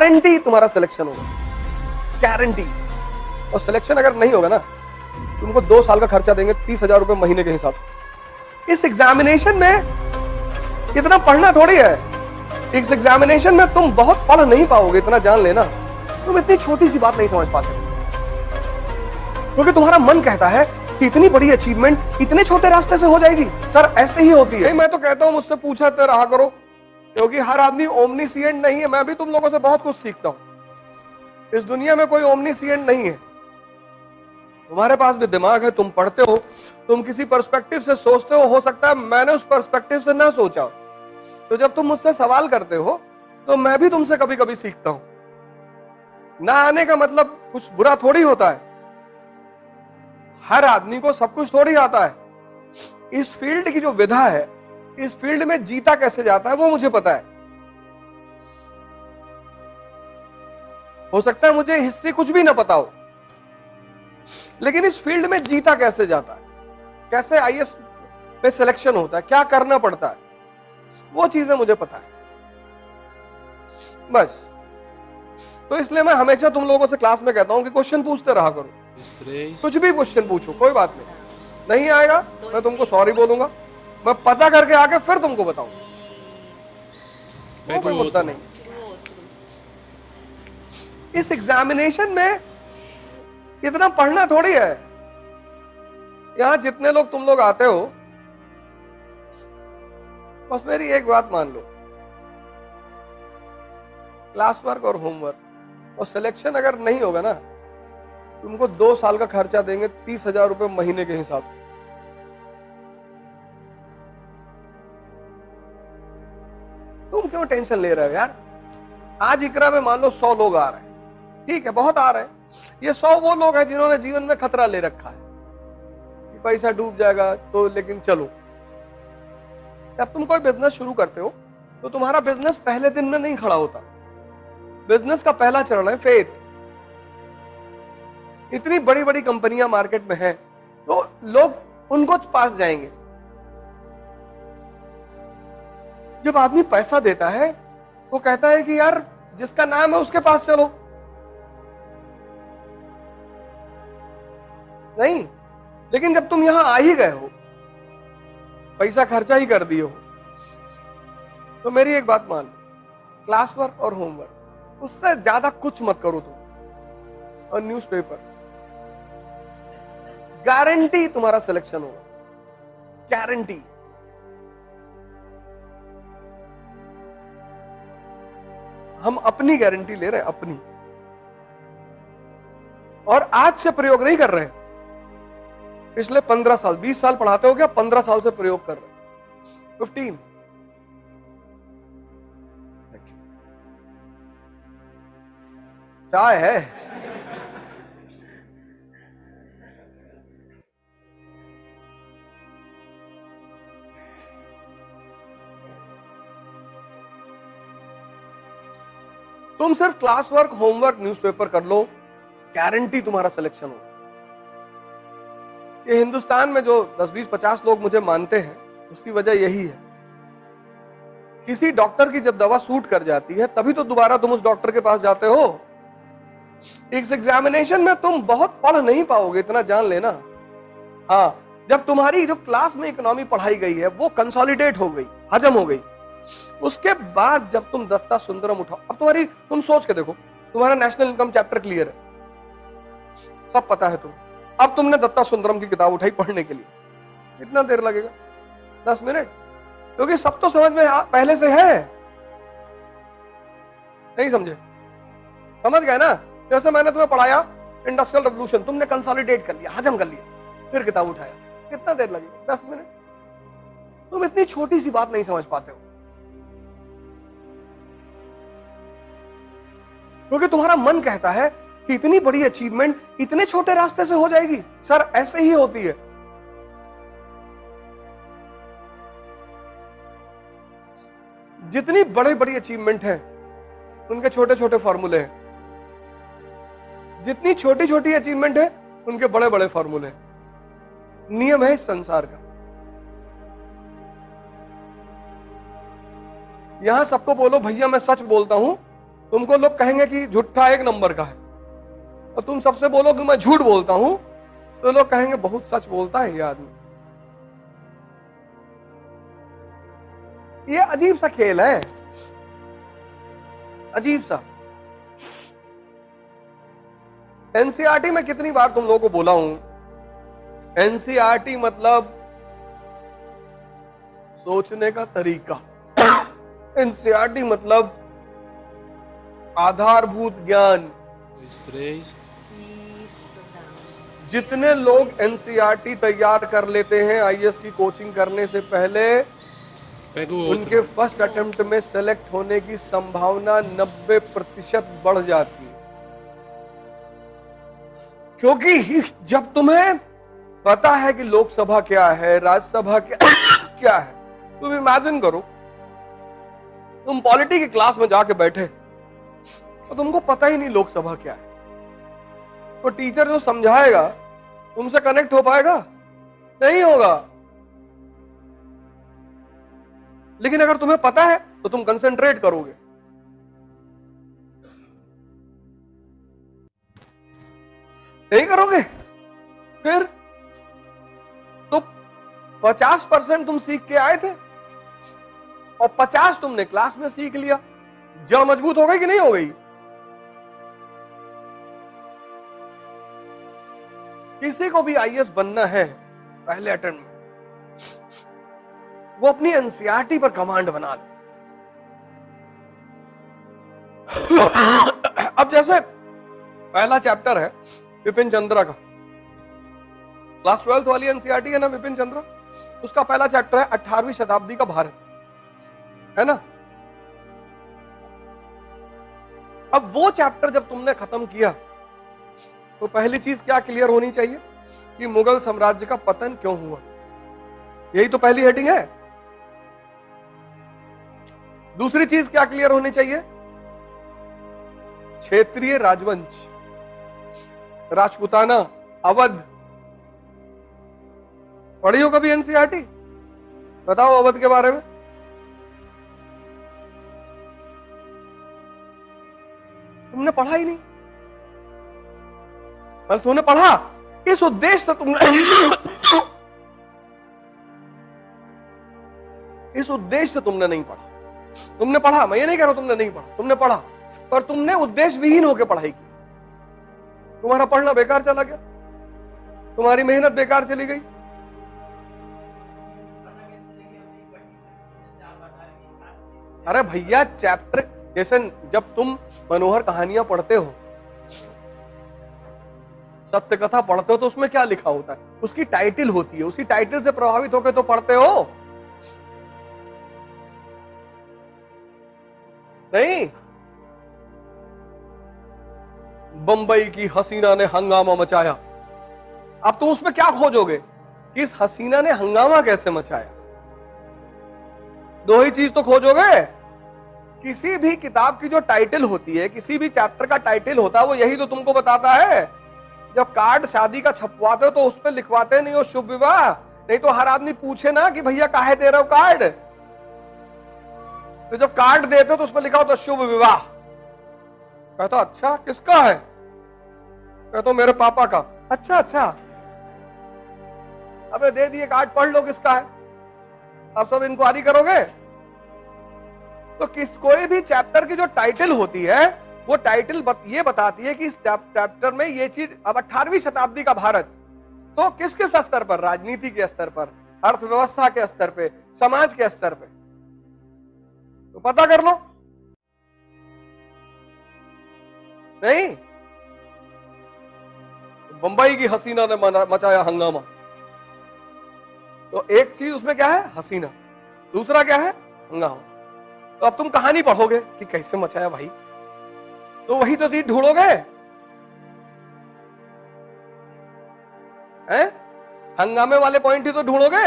Guarantee तुम्हारा selection होगा, guarantee. और सिलेक्शन अगर नहीं होगा ना, तुमको 2 साल का खर्चा देंगे 30,000 रुपए महीने के हिसाब से। इस एग्जामिनेशन में इतना पढ़ना थोड़ी है। इस एग्जामिनेशन में तुम बहुत पढ़ नहीं पाओगे, इतना जान लेना। तुम इतनी छोटी सी बात नहीं समझ पाते, क्योंकि तुम्हारा मन कहता है कि इतनी बड़ी अचीवमेंट इतने छोटे रास्ते से हो जाएगी। सर ऐसे ही होती है। मैं तो कहता हूं मुझसे पूछते रहा करो, क्योंकि हर आदमी ओमनीसिएंट नहीं है। मैं भी तुम लोगों से बहुत कुछ सीखता हूं। इस दुनिया में कोई ओमनीसिएंट नहीं है। तुम्हारे पास भी दिमाग है, तुम पढ़ते हो, तुम किसी पर्सपेक्टिव से सोचते हो सकता है मैंने उस पर्सपेक्टिव से ना सोचा। तो जब तुम मुझसे सवाल करते हो तो मैं भी तुमसे कभी कभी सीखता हूं। ना आने का मतलब कुछ बुरा थोड़ी होता है। हर आदमी को सब कुछ थोड़ी आता है। इस फील्ड की जो विधा है, इस फील्ड में जीता कैसे जाता है वो मुझे पता है। हो सकता है मुझे हिस्ट्री कुछ भी ना पता हो, लेकिन इस फील्ड में जीता कैसे जाता है, कैसे आईएएस में सिलेक्शन होता है, क्या करना पड़ता है, वो चीजें मुझे पता है बस। तो इसलिए मैं हमेशा तुम लोगों से क्लास में कहता हूं कि क्वेश्चन पूछते रहा करो। कुछ भी क्वेश्चन पूछो, कोई बात नहीं आएगा मैं तुमको सॉरी बोलूंगा, मैं पता करके आके फिर तुमको बताऊंगा, कोई मुद्दा नहीं। इस एग्जामिनेशन में इतना पढ़ना थोड़ी है। यहां जितने लोग तुम लोग आते हो, बस मेरी एक बात मान लो, क्लास वर्क और होमवर्क और सिलेक्शन अगर नहीं होगा ना, तुमको 2 साल का खर्चा देंगे 30,000 रुपए महीने के हिसाब से। तुम क्यों टेंशन ले रहे हो यार? आज इकरा में मान लो 100 लोग आ रहे हैं, ठीक है, बहुत आ रहे हैं। ये 100 वो लोग हैं जिन्होंने जीवन में खतरा ले रखा है कि पैसा डूब जाएगा तो, लेकिन चलो। जब तुम कोई बिजनेस शुरू करते हो तो तुम्हारा बिजनेस पहले दिन में नहीं खड़ा होता। बिजनेस का पहला चरण है फेथ। इतनी बड़ी बड़ी कंपनियां मार्केट में हैं, तो लोग उनको पास जाएंगे। जब आदमी पैसा देता है वो कहता है कि यार जिसका नाम है उसके पास चलो। नहीं, लेकिन जब तुम यहां आ ही गए हो, पैसा खर्चा ही कर दिए हो, तो मेरी एक बात मान लो, क्लास वर्क और होमवर्क उससे ज्यादा कुछ मत करो तुम। और न्यूज़पेपर, गारंटी तुम्हारा सिलेक्शन होगा, गारंटी। हम अपनी गारंटी ले रहे हैं, अपनी। और आज से प्रयोग नहीं कर रहे हैं। पिछले 15 साल 20 साल पढ़ाते हो क्या? 15 साल से प्रयोग कर रहे हैं, 15। चाय है? तुम सिर्फ क्लास वर्क, होमवर्क, न्यूज़पेपर कर लो, गारंटी तुम्हारा सिलेक्शन हो। ये हिंदुस्तान में जो 10, 20, 50 लोग मुझे मानते हैं, उसकी वजह यही है। किसी डॉक्टर की जब दवा सूट कर जाती है तभी तो दोबारा तुम उस डॉक्टर के पास जाते हो। इस एग्जामिनेशन में तुम बहुत पढ़ नहीं पाओगे, इतना जान लेना। हाँ, जब तुम्हारी जो क्लास में इकोनॉमी पढ़ाई गई है वो कंसोलिडेट हो गई, हजम हो गई, उसके बाद जब तुम दत्ता सुंदरम उठाओ, अब तुम सोच के देखो, तुम्हारा नेशनल इनकम चैप्टर क्लियर है, सब पता है तुम। अब तुमने दत्ता सुंदरम की किताब उठाई पढ़ने के लिए, कितना देर लगेगा? 10 मिनट, क्योंकि सब तो समझ में पहले से है। नहीं समझे? समझ गए ना? जैसे मैंने तुम्हें पढ़ाया इंडस्ट्रियल रेवोल्यूशन, तुमने कंसोलिडेट कर लिया, हजम कर लिया, फिर किताब उठाया, कितना देर लगेगा? 10 मिनट। तुम इतनी छोटी सी बात नहीं समझ पाते हो, क्योंकि तुम्हारा मन कहता है कि इतनी बड़ी अचीवमेंट इतने छोटे रास्ते से हो जाएगी। सर ऐसे ही होती है। जितनी बड़ी बड़ी अचीवमेंट है उनके छोटे छोटे फॉर्मूले हैं, जितनी छोटी छोटी अचीवमेंट है उनके बड़े बड़े फॉर्मूले हैं। नियम है इस संसार का। यहां सबको बोलो भैया मैं सच बोलता हूं, तुमको लोग कहेंगे कि झूठा एक नंबर का है, और तुम सबसे बोलो कि मैं झूठ बोलता हूं, तो लोग कहेंगे बहुत सच बोलता है ये आदमी। ये अजीब सा खेल है, अजीब सा। एनसीईआरटी में कितनी बार तुम लोगों को बोला हूं, एनसीईआरटी मतलब सोचने का तरीका, एनसीईआरटी मतलब आधारभूत ज्ञान। जितने लोग एनसीईआरटी तैयार कर लेते हैं आईएएस की कोचिंग करने से पहले, उनके फर्स्ट अटेम्प्ट में सेलेक्ट होने की संभावना 90% बढ़ जाती है। क्योंकि जब तुम्हें पता है कि लोकसभा क्या है, राज्यसभा क्या है, तुम इमेजिन करो तुम पॉलिटी की क्लास में जाके बैठे तो तुमको पता ही नहीं लोकसभा क्या है, तो टीचर जो समझाएगा तुमसे कनेक्ट हो पाएगा? नहीं होगा। लेकिन अगर तुम्हें पता है तो तुम कंसंट्रेट करोगे। नहीं करोगे फिर तो 50% तुम सीख के आए थे और 50 तुमने क्लास में सीख लिया। जड़ मजबूत हो गई कि नहीं हो गई? किसी को भी आईएएस बनना है पहले अटेम्प्ट में, वो अपनी एनसीईआरटी पर कमांड बना ले। अब जैसे पहला चैप्टर है विपिन चंद्रा का, क्लास 12th वाली एनसीईआरटी है ना विपिन चंद्रा, उसका पहला चैप्टर है 18वीं शताब्दी का भारत, है ना। अब वो चैप्टर जब तुमने खत्म किया तो पहली चीज क्या क्लियर होनी चाहिए कि मुगल साम्राज्य का पतन क्यों हुआ, यही तो पहली हेडिंग है। दूसरी चीज क्या क्लियर होनी चाहिए? क्षेत्रीय राजवंश, राजपूताना, अवध। पढ़ी हो कभी एनसीईआरटी? बताओ अवध के बारे में। तुमने पढ़ा ही नहीं, बस तुमने पढ़ा इस उद्देश्य से तुमने इस उद्देश्य से तुमने नहीं पढ़ा। तुमने पढ़ा, मैं ये नहीं कह रहा हूं तुमने नहीं पढ़ा, तुमने पढ़ा, पर तुमने उद्देश्य विहीन होकर पढ़ाई की। तुम्हारा पढ़ना बेकार चला गया, तुम्हारी मेहनत बेकार चली गई। अरे भैया चैप्टर, जैसे जब तुम मनोहर कहानियां पढ़ते हो, सत्य कथा पढ़ते हो, तो उसमें क्या लिखा होता है? उसकी टाइटल होती है, उसी टाइटल से प्रभावित होकर तो पढ़ते हो। नहीं, बंबई की हसीना ने हंगामा मचाया, अब तुम उसमें क्या खोजोगे कि इस हसीना ने हंगामा कैसे मचाया? दो ही चीज तो खोजोगे। किसी भी किताब की जो टाइटल होती है, किसी भी चैप्टर का टाइटल होता है, वो यही तो तुमको बताता है। जब कार्ड शादी का छपवाते हो तो उस पर लिखवाते नहीं हो शुभ विवाह, नहीं तो हर आदमी पूछे ना कि भैया काहे दे रहे हो कार्ड, तो जब कार्ड देते हो तो उस पर लिखा होता शुभ विवाह। कहता अच्छा किसका है? कहता मेरे पापा का। अच्छा अच्छा, अबे दे दिए कार्ड, पढ़ लो किसका है। अब सब इंक्वायरी करोगे तो कोई भी चैप्टर की जो टाइटल होती है वो टाइटल ये बताती है कि इस चैप्टर में ये चीज, अब 18वीं शताब्दी का भारत, तो किस किस स्तर पर? राजनीति के स्तर पर, अर्थव्यवस्था के स्तर पे, समाज के स्तर पे, तो पता कर लो। नहीं, बंबई की हसीना ने मचाया हंगामा, तो एक चीज उसमें क्या है? हसीना। दूसरा क्या है? हंगामा। तो अब तुम कहानी पढ़ोगे कि कैसे मचाया भाई, तो वही तो चीज ढूंढोगे, हैं? हंगामे वाले पॉइंट ही तो ढूंढोगे।